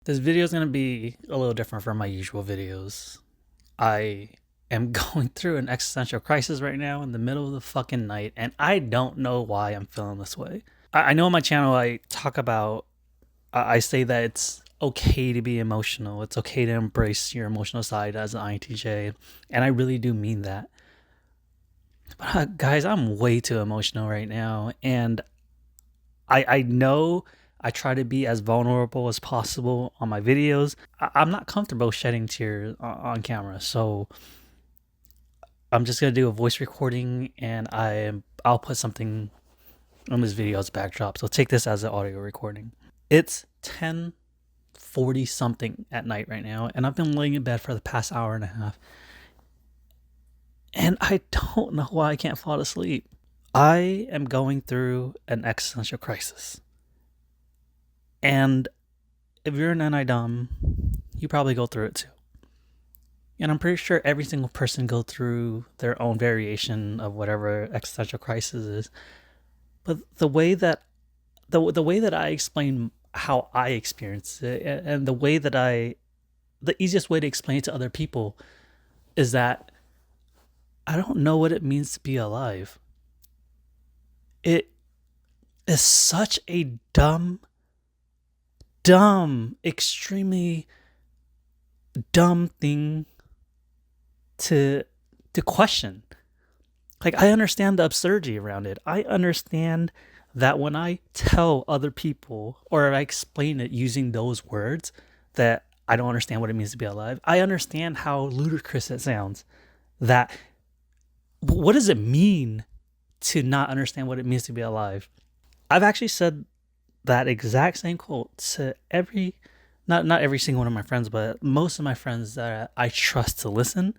This video is going to be a little different from my usual videos. I am going through an existential crisis right now in the middle of the fucking night, and I don't know why I'm feeling this way. I know on my channel I talk about, I say that it's okay to be emotional. It's okay to embrace your emotional side as an INTJ, and I really do mean that. But guys, I'm way too emotional right now, and I know I try to be as vulnerable as possible on my videos. I'm not comfortable shedding tears on camera, so I'm just gonna do a voice recording, and I'll put something on this video as backdrop. So take this as an audio recording. It's 10:40 something at night right now, and I've been laying in bed for the past hour and a half, and I don't know why I can't fall asleep. I am going through an existential crisis. And if you're an NI you probably go through it too. And I'm pretty sure every single person go through their own variation of whatever existential crisis is. But the way that I explain how I experience it, and the easiest way to explain it to other people is that I don't know what it means to be alive. It is such a dumb, extremely dumb thing to question. Like, I understand the absurdity around it. I understand that when I tell other people or I explain it using those words that I don't understand what it means to be alive, I understand how ludicrous it sounds. That what does it mean to not understand what it means to be alive? I've actually said that exact same quote to not every single one of my friends, but most of my friends that I trust to listen,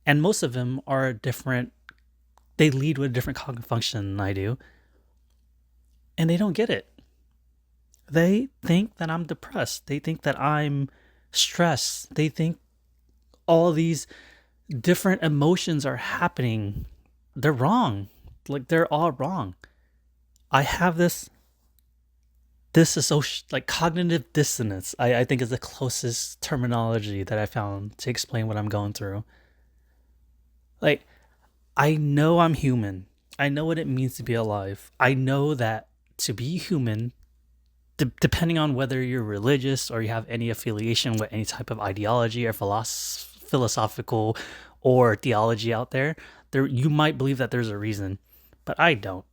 and most of them are different. They lead with a different cognitive function than I do, and they don't get it. They think that I'm depressed. They think that I'm stressed. They think all these different emotions are happening. They're wrong. Like, they're all wrong. I have this like cognitive dissonance, I think is the closest terminology that I found to explain what I'm going through. Like, I know I'm human. I know what it means to be alive. I know that to be human, depending on whether you're religious or you have any affiliation with any type of ideology or philosophical or theology out there, you might believe that there's a reason, but I don't.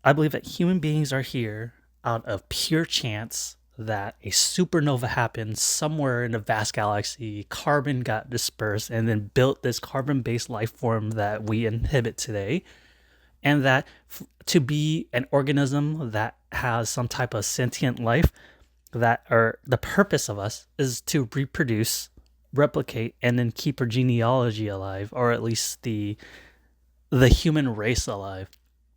I believe that human beings are here out of pure chance, that a supernova happened somewhere in a vast galaxy, carbon got dispersed, and then built this carbon-based life form that we inhabit today. And that to be an organism that has some type of sentient life, the purpose of us is to reproduce, replicate, and then keep our genealogy alive, or at least the human race alive.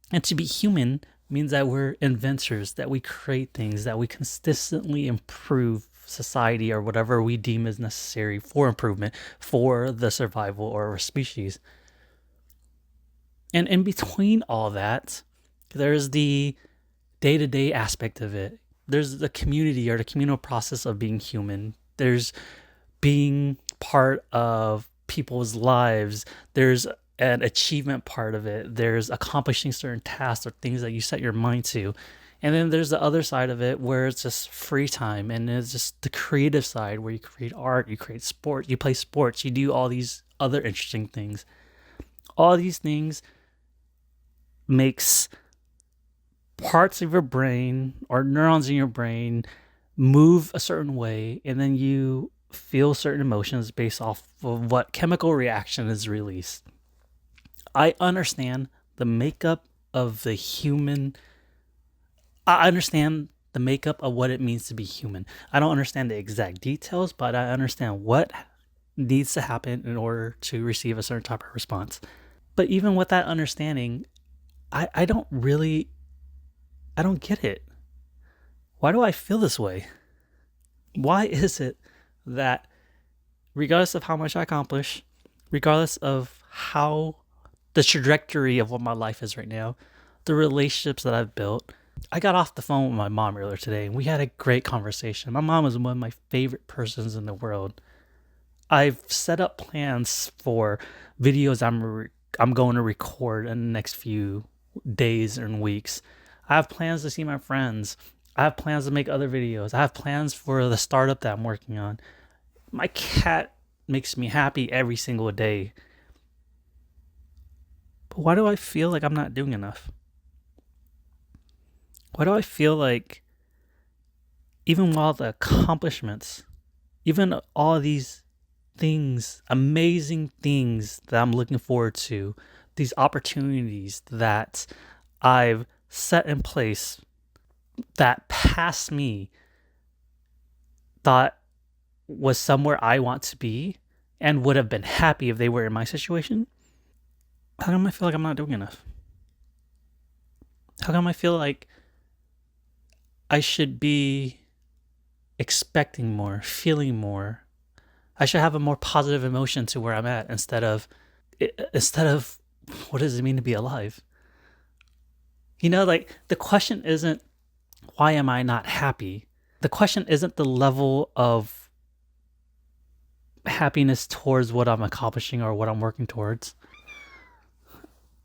And to be human means that we're inventors, that we create things, that we consistently improve society or whatever we deem is necessary for improvement, for the survival of our species. And in between all that, there's the day-to-day aspect of it. There's the community or the communal process of being human. There's being part of people's lives. There's an achievement part of it. There's accomplishing certain tasks or things that you set your mind to. And then there's the other side of it where it's just free time, and it's just the creative side where you create art, you create sport, you play sports, you do all these other interesting things. All these things makes parts of your brain or neurons in your brain move a certain way, and then you feel certain emotions based off of what chemical reaction is released. I understand the makeup of the human. I understand the makeup of what it means to be human. I don't understand the exact details, but I understand what needs to happen in order to receive a certain type of response. But even with that understanding, I don't get it. Why do I feel this way? Why is it that regardless of how much I accomplish, regardless of how the trajectory of what my life is right now, the relationships that I've built, I got off the phone with my mom earlier today, and we had a great conversation. My mom is one of my favorite persons in the world. I've set up plans for videos I'm going to record in the next few days and weeks. I have plans to see my friends. I have plans to make other videos. I have plans for the startup that I'm working on. My cat makes me happy every single day. But why do I feel like I'm not doing enough? Why do I feel like even while the accomplishments, even all these things, amazing things that I'm looking forward to, these opportunities that I've set in place that past me thought was somewhere I want to be and would have been happy if they were in my situation? How come I feel like I'm not doing enough? How come I feel like I should be expecting more, feeling more? I should have a more positive emotion to where I'm at instead of what does it mean to be alive? Like the question isn't why am I not happy? The question isn't the level of happiness towards what I'm accomplishing or what I'm working towards.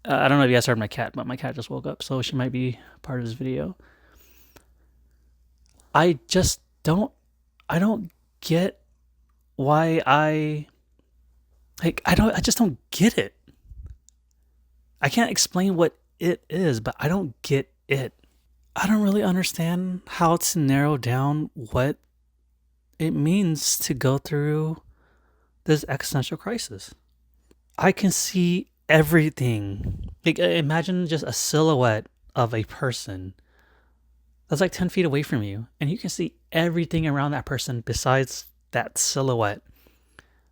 I don't know if you guys heard my cat, but my cat just woke up, so she might be part of this video. I just don't get why I just don't get it. I can't explain what it is, but I don't get it. I don't really understand how to narrow down what it means to go through this existential crisis. I can see everything. Like, imagine just a silhouette of a person that's like 10 feet away from you, and you can see everything around that person besides that silhouette.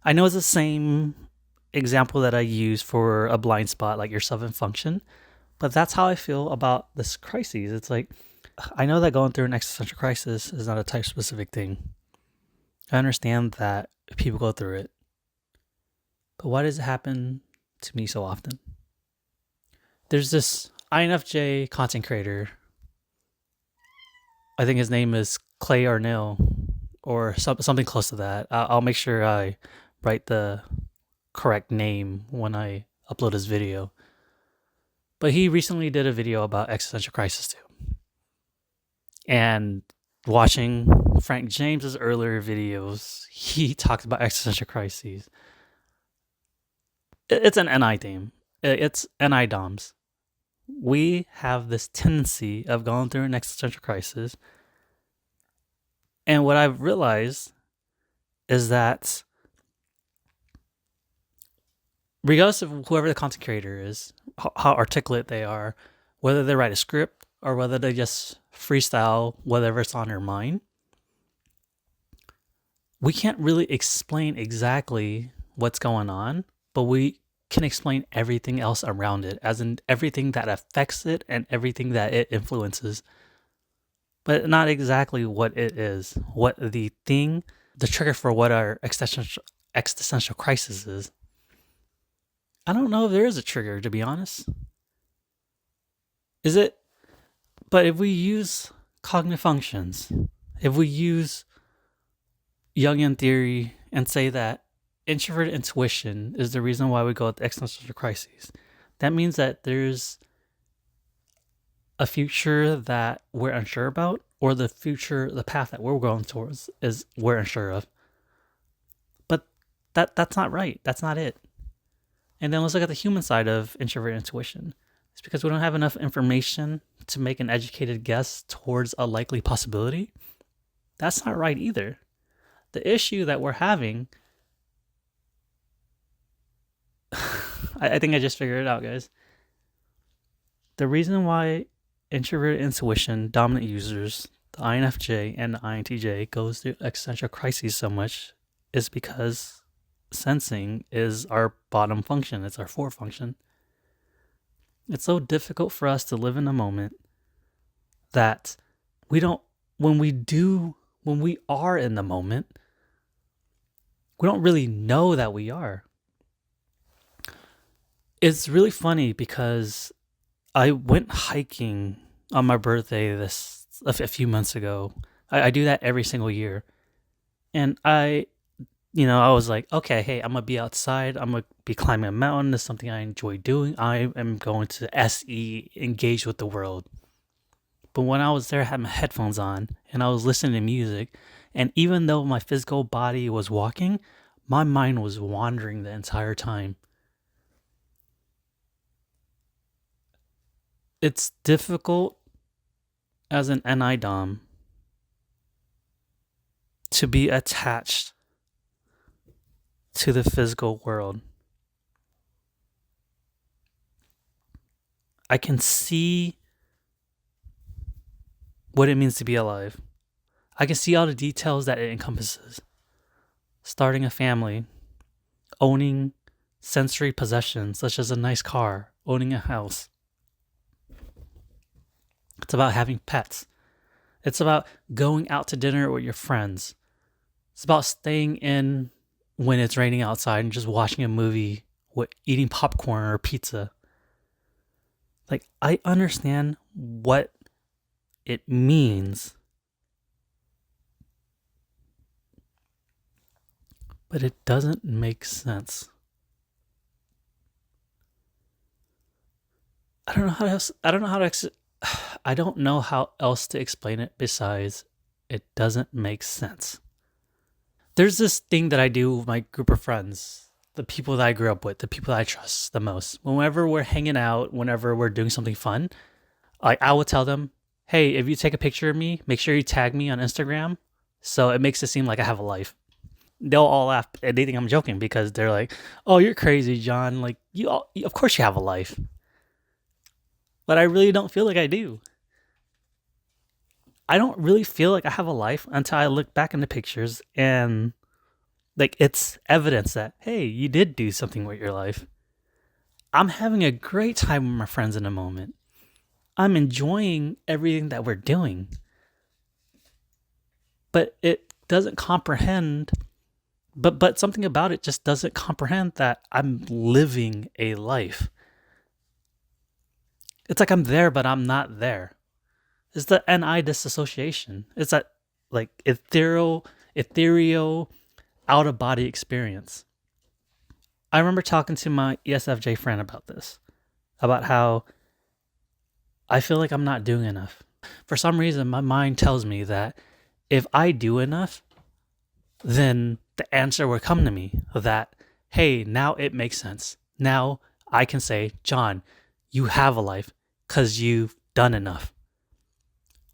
I know it's the same example that I use for a blind spot, like your seven function, but that's how I feel about this crisis. It's like, I know that going through an existential crisis is not a type specific thing. I understand that people go through it. But why does it happen to me so often? There's this INFJ content creator. I think his name is Clay Arnell or something close to that. I'll make sure I write the correct name when I upload his video. But he recently did a video about existential crisis too. And watching Frank James's earlier videos, he talks about existential crises. It's an NI theme. It's NI DOMs. We have this tendency of going through an existential crisis. And what I've realized is that regardless of whoever the content creator is, how articulate they are, whether they write a script or whether they just freestyle whatever's on their mind, we can't really explain exactly what's going on, but we can explain everything else around it, as in everything that affects it and everything that it influences. But not exactly what it is, what the trigger for what our existential crisis is. I don't know if there is a trigger, to be honest. Is it? But if we use cognitive functions, if we use Jungian theory and say that introverted intuition is the reason why we go with existential crises, that means that there's a future that we're unsure about, or the path that we're going towards is we're unsure of. But that's not right. That's not it. And then let's look at the human side of introverted intuition. It's because we don't have enough information to make an educated guess towards a likely possibility. That's not right either. The issue that we're having, I think I just figured it out, guys. The reason why introverted intuition dominant users, the INFJ and the INTJ, goes through existential crises so much is because sensing is our bottom function. It's our fourth function. It's so difficult for us to live in the moment that when we are in the moment, we don't really know that we are. It's really funny because I went hiking on my birthday this a few months ago. I do that every single year. And I was like, okay, hey, I'm gonna be outside. I'm gonna be climbing a mountain. It's something I enjoy doing. I am going to SE, engage with the world. But when I was there, I had my headphones on and I was listening to music. And even though my physical body was walking, my mind was wandering the entire time. It's difficult as an NIDOM to be attached to the physical world. I can see what it means to be alive. I can see all the details that it encompasses. Starting a family, owning sensory possessions such as a nice car, owning a house. It's about having pets. It's about going out to dinner with your friends. It's about staying in when it's raining outside and just watching a movie with eating popcorn or pizza. Like, I understand what it means, but it doesn't make sense. I don't know how else. I don't know how to. I don't know how else to explain it besides it doesn't make sense. There's this thing that I do with my group of friends, the people that I grew up with, the people that I trust the most. Whenever we're hanging out, whenever we're doing something fun, I will tell them, "Hey, if you take a picture of me, make sure you tag me on Instagram." So it makes it seem like I have a life. They'll all laugh and they think I'm joking because they're like, "Oh, you're crazy, John. Like of course you have a life." But I really don't feel like I do. I don't really feel like I have a life until I look back in the pictures and like it's evidence that hey, you did do something with your life. I'm having a great time with my friends in the moment. I'm enjoying everything that we're doing. But it doesn't comprehend but something about it just doesn't comprehend that I'm living a life. It's like I'm there but I'm not there. It's the NI disassociation. It's that like ethereal out of body experience. I remember talking to my ESFJ friend about this, about how I feel like I'm not doing enough. For some reason, my mind tells me that if I do enough, then the answer will come to me that, hey, now it makes sense. Now I can say, John, you have a life because you've done enough.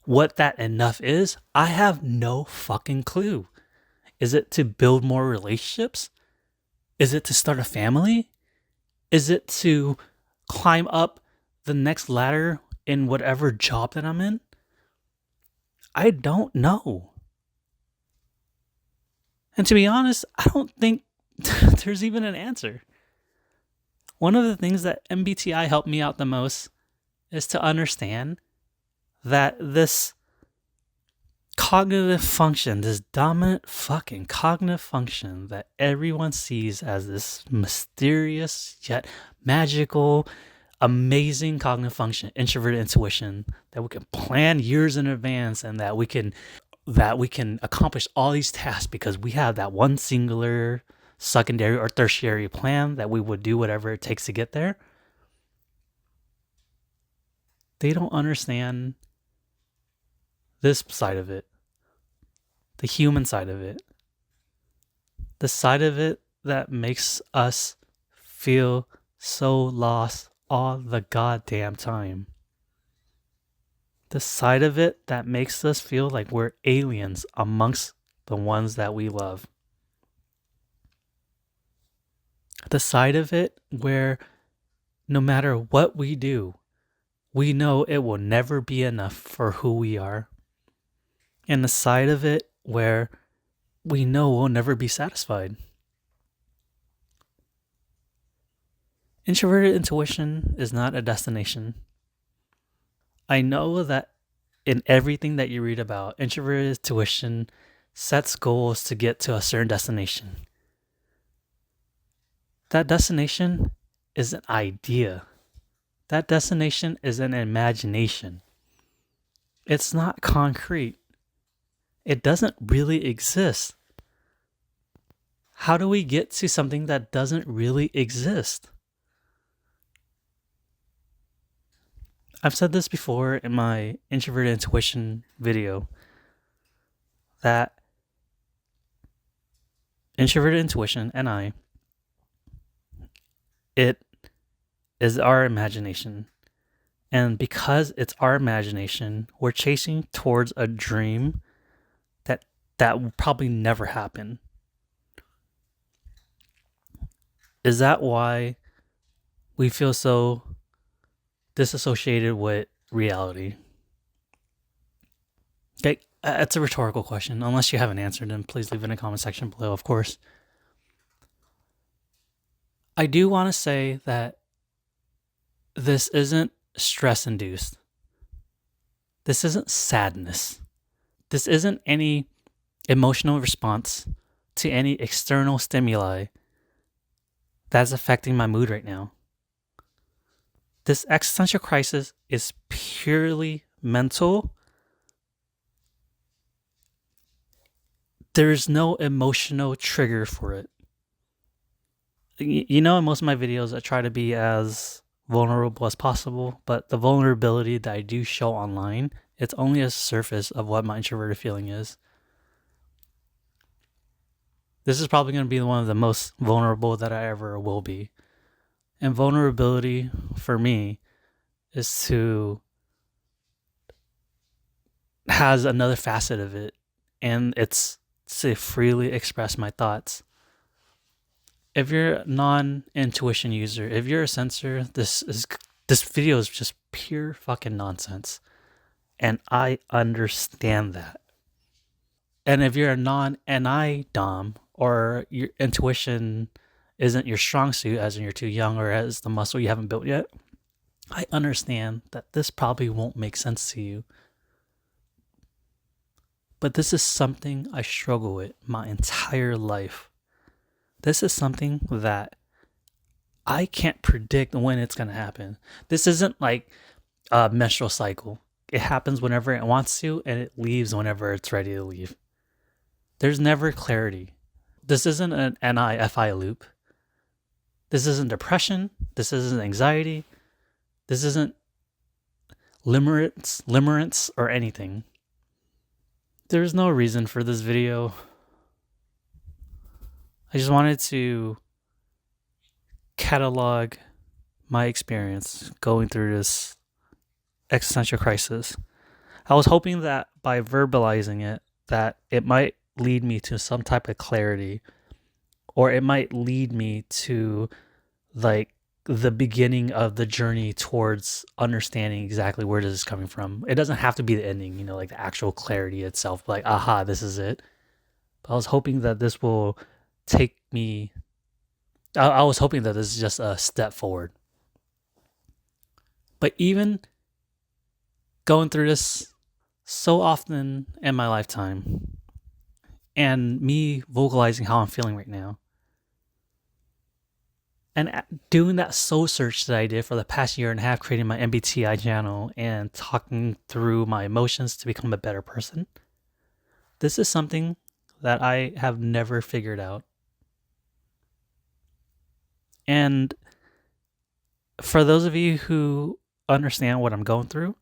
What that enough is, I have no fucking clue. Is it to build more relationships? Is it to start a family? Is it to climb up the next ladder in whatever job that I'm in? I don't know. And to be honest, I don't think there's even an answer. One of the things that MBTI helped me out the most is to understand that this cognitive function, this dominant fucking cognitive function that everyone sees as this mysterious yet magical, amazing cognitive function, introverted intuition, that we can plan years in advance and that we can accomplish all these tasks because we have that one singular secondary or tertiary plan that we would do whatever it takes to get there. They don't understand this side of it, the human side of it, the side of it that makes us feel so lost all the goddamn time. The side of it that makes us feel like we're aliens amongst the ones that we love. The side of it where no matter what we do, we know it will never be enough for who we are. And the side of it where we know we'll never be satisfied. Introverted intuition is not a destination. I know that in everything that you read about, introverted intuition sets goals to get to a certain destination. That destination is an idea. That destination is an imagination. It's not concrete. It doesn't really exist. How do we get to something that doesn't really exist? I've said this before in my introverted intuition video that introverted intuition it is our imagination. And because it's our imagination, we're chasing towards a dream that will probably never happen. Is that why we feel so disassociated with reality? Okay, that's a rhetorical question. Unless you have an answer, then please leave it in the comment section below, of course. I do want to say that this isn't stress induced. This isn't sadness. This isn't any emotional response to any external stimuli that's affecting my mood right now. This existential crisis is purely mental. There's no emotional trigger for it. In most of my videos, I try to be as vulnerable as possible, but the vulnerability that I do show online, it's only a surface of what my introverted feeling is. This is probably going to be one of the most vulnerable that I ever will be. And vulnerability for me is has another facet of it, and it's to freely express my thoughts. If you're a non-intuition user, if you're a sensor, this video is just pure fucking nonsense. And I understand that. And if you're a non-NI dom, or your intuition isn't your strong suit, as in you're too young or as the muscle you haven't built yet, I understand that this probably won't make sense to you. But this is something I struggle with my entire life. This is something that I can't predict when it's going to happen. This isn't like a menstrual cycle. It happens whenever it wants to, and it leaves whenever it's ready to leave. There's never clarity. This isn't an NI-FI loop. This isn't depression. This isn't anxiety. This isn't limerence or anything. There's no reason for this video. I just wanted to catalog my experience going through this existential crisis. I was hoping that by verbalizing it, that it might lead me to some type of clarity, or it might lead me to like the beginning of the journey towards understanding exactly where this is coming from. It doesn't have to be the ending, like the actual clarity itself, like, aha, this is it. But I was hoping that this will take me, I was hoping that this is just a step forward. But even going through this so often in my lifetime, and me vocalizing how I'm feeling right now, and doing that soul search that I did for the past year and a half, creating my MBTI channel and talking through my emotions to become a better person, this is something that I have never figured out. And for those of you who understand what I'm going through,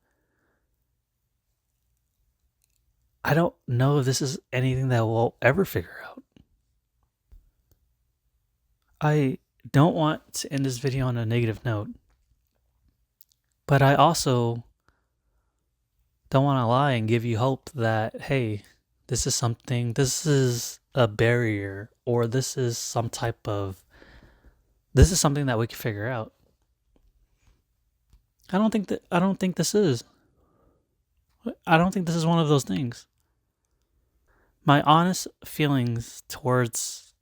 I don't know if this is anything that we'll ever figure out. I don't want to end this video on a negative note, but I also don't want to lie and give you hope that, hey, this is a barrier, or this is something that we can figure out. I don't think this is one of those things. My honest feelings towards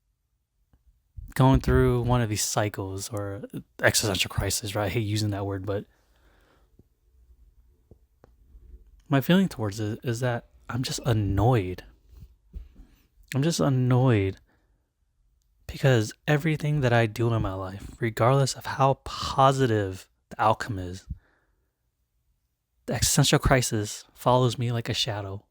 going through one of these cycles or existential crisis, right? I hate using that word, but my feeling towards it is that I'm just annoyed. Because everything that I do in my life, regardless of how positive the outcome is, The existential crisis follows me like a shadow.